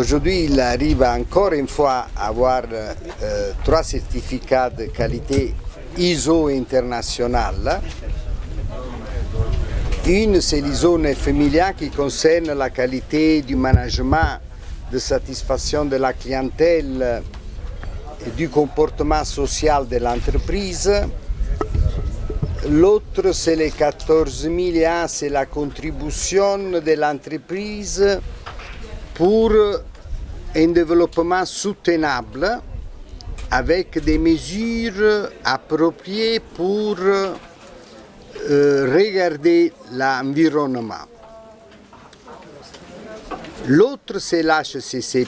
Aujourd'hui, il arrive encore une fois à avoir 3 certificats de qualité ISO internationale. Une, c'est l'ISO 9001 qui concerne la qualité du management, de satisfaction de la clientèle et du comportement social de l'entreprise. L'autre, c'est le 14001, c'est la contribution de l'entreprise pour un développement soutenable avec des mesures appropriées pour regarder l'environnement. L'autre, c'est l'HCCP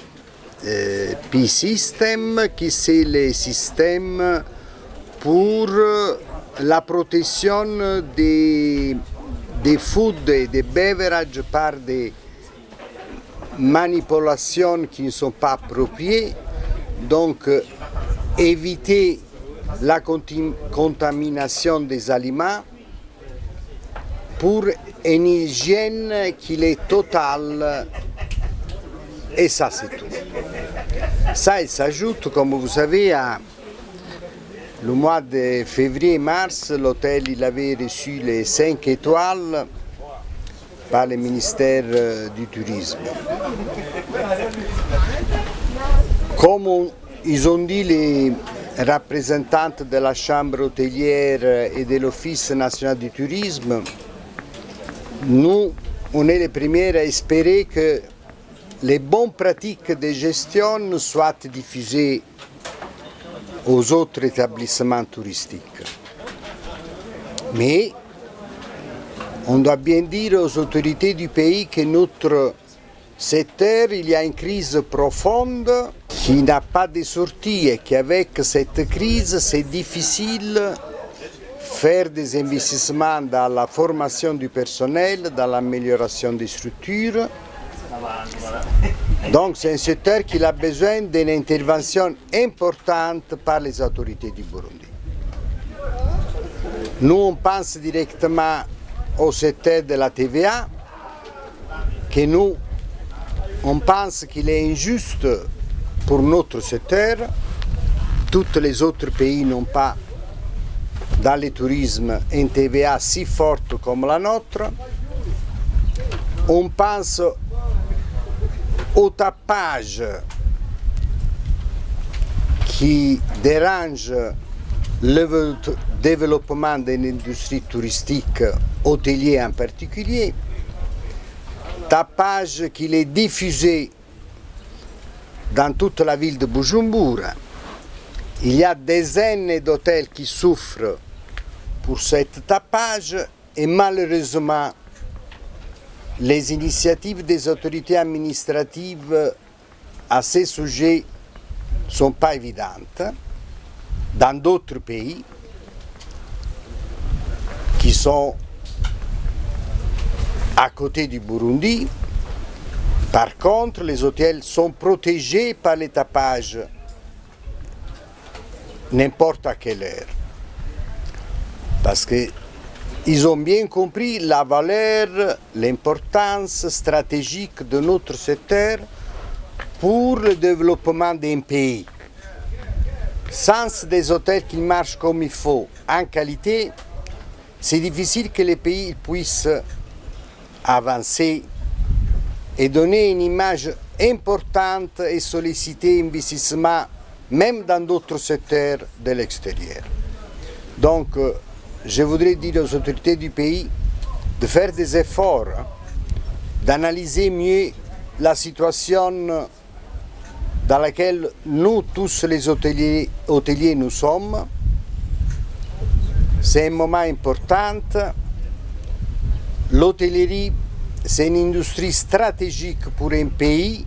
System, qui c'est le système pour la protection des food et des beverages par des manipulations qui ne sont pas appropriées, donc éviter la contamination des aliments pour une hygiène qui est totale, et ça c'est tout. Ça il s'ajoute, comme vous savez, le mois de février-mars, l'hôtel il avait reçu les 5 étoiles par le ministère du Tourisme. Comme ils ont dit les représentants de la Chambre hôtelière et de l'Office national du tourisme, nous, on est les premiers à espérer que les bonnes pratiques de gestion soient diffusées aux autres établissements touristiques. Mais on doit bien dire aux autorités du pays que notre secteur, il y a une crise profonde qui n'a pas de sortie et qu'avec cette crise, c'est difficile de faire des investissements dans la formation du personnel, dans l'amélioration des structures. Donc c'est un secteur qui a besoin d'une intervention importante par les autorités du Burundi. Nous, on pense directement au secteur de la TVA, que nous, on pense qu'il est injuste pour notre secteur. Tous les autres pays n'ont pas, dans le tourisme, une TVA si forte comme la nôtre. On pense au tapage qui dérange le développement de l'industrie touristique hôtelière en particulier, tapage qui est diffusé dans toute la ville de Bujumbura. Il y a des dizaines d'hôtels qui souffrent pour ce tapage et malheureusement les initiatives des autorités administratives à ce sujet ne sont pas évidentes. Dans d'autres pays qui sont à côté du Burundi, par contre, les hôtels sont protégés par les tapages n'importe à quelle heure. Parce qu'ils ont bien compris la valeur, l'importance stratégique de notre secteur pour le développement d'un pays. Sans des hôtels qui marchent comme il faut, en qualité, c'est difficile que les pays puissent avancer et donner une image importante et solliciter investissement même dans d'autres secteurs de l'extérieur. Donc, je voudrais dire aux autorités du pays de faire des efforts, d'analyser mieux la situation dans laquelle nous tous les hôteliers nous sommes. C'est un moment important. L'hôtellerie, c'est une industrie stratégique pour un pays.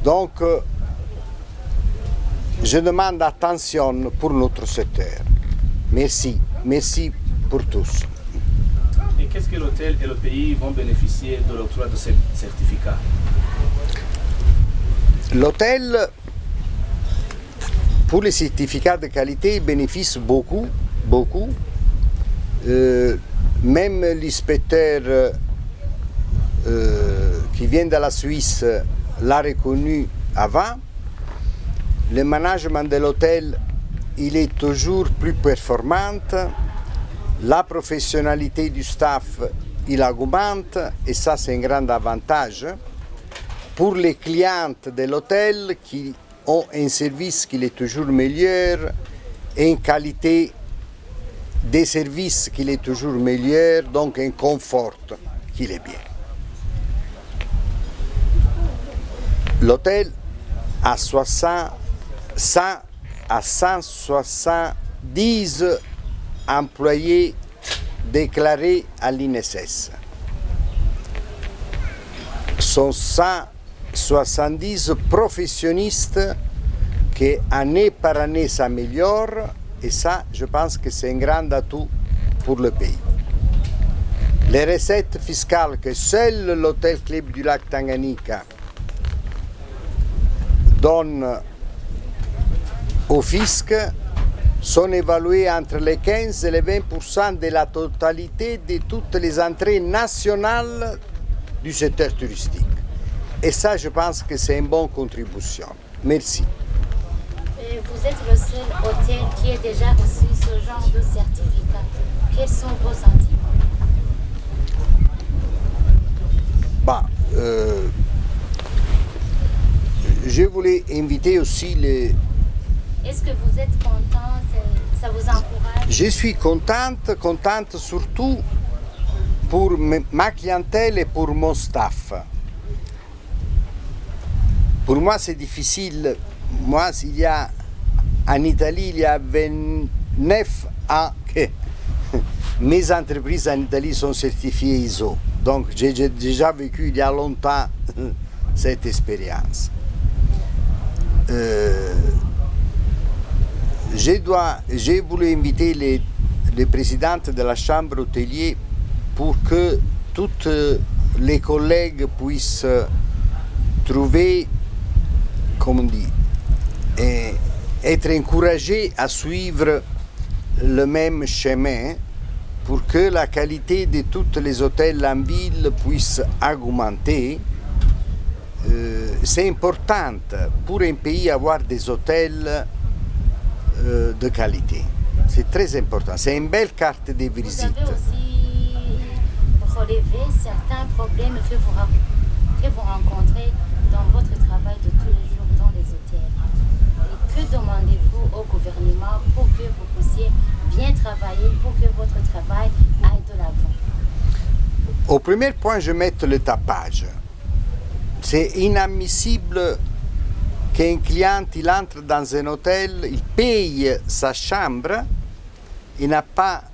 Donc, je demande attention pour notre secteur. Merci, merci pour tous. Et qu'est-ce que l'hôtel et le pays vont bénéficier de l'octroi de ce certificat? L'hôtel, pour les certificats de qualité, bénéficie beaucoup. Même l'inspecteur qui vient de la Suisse l'a reconnu avant. Le management de l'hôtel, il est toujours plus performant. La professionnalité du staff, il augmente et ça c'est un grand avantage pour les clientes de l'hôtel qui ont un service qui est toujours meilleur et une qualité des services qui est toujours meilleure, donc un confort qui est bien. L'hôtel a 170 employés déclarés à l'INSS. Sont 170 professionnels qui année par année s'améliorent et ça, je pense que c'est un grand atout pour le pays. Les recettes fiscales que seul l'Hôtel Club du Lac Tanganyika donne au fisc sont évaluées entre les 15 et les 20% de la totalité de toutes les entrées nationales du secteur touristique. Et ça, je pense que c'est une bonne contribution. Merci. Et vous êtes le seul hôtel qui ait déjà reçu ce genre de certificat. Quels sont vos sentiments? Je voulais inviter aussi les... Est-ce que vous êtes content? Ça vous encourage? Je suis contente surtout pour ma clientèle et pour mon staff. Pour moi, c'est difficile. Moi, en Italie, il y a 29 ans que mes entreprises en Italie sont certifiées ISO. Donc, j'ai déjà vécu il y a longtemps cette expérience. J'ai voulu inviter les présidentes de la chambre hôtelière pour que toutes les collègues puissent trouver, comment on dit, être encouragés à suivre le même chemin pour que la qualité de tous les hôtels en ville puisse augmenter. C'est important pour un pays avoir des hôtels de qualité. C'est très important. C'est une belle carte de visite. Vous avez aussi relevé certains problèmes que vous rencontrez dans votre travail de tous les jours dans les hôtels. Et que demandez-vous au gouvernement pour que vous puissiez bien travailler, pour que votre travail aille de l'avant? Au premier point, je mets le tapage. C'est inadmissible qu'un client il entre dans un hôtel, il paye sa chambre, il n'a pas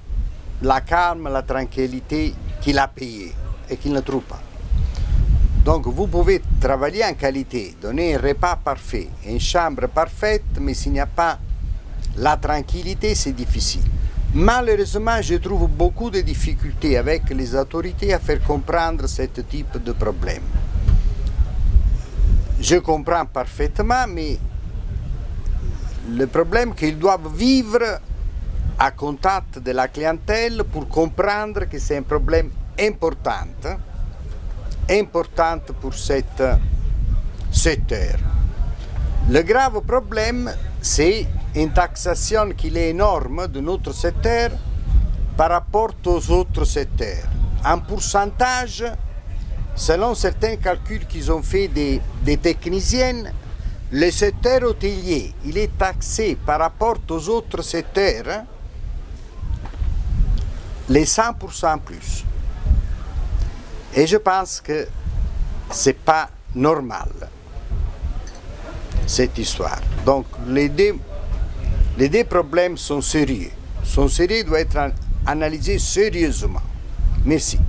la calme, la tranquillité qu'il a payé et qu'il ne trouve pas. Donc vous pouvez travailler en qualité, donner un repas parfait, une chambre parfaite, mais s'il n'y a pas la tranquillité, c'est difficile. Malheureusement, je trouve beaucoup de difficultés avec les autorités à faire comprendre ce type de problème. Je comprends parfaitement, mais le problème c'est qu'ils doivent vivre à contact de la clientèle pour comprendre que c'est un problème important pour ce secteur. Le grave problème, c'est une taxation qui est énorme de notre secteur par rapport aux autres secteurs. En pourcentage, selon certains calculs qu'ils ont fait des techniciennes, le secteur hôtelier il est taxé par rapport aux autres secteurs les 100% plus. Et je pense que ce n'est pas normal, cette histoire. Donc les deux problèmes sont sérieux. Doivent être analysés sérieusement. Merci.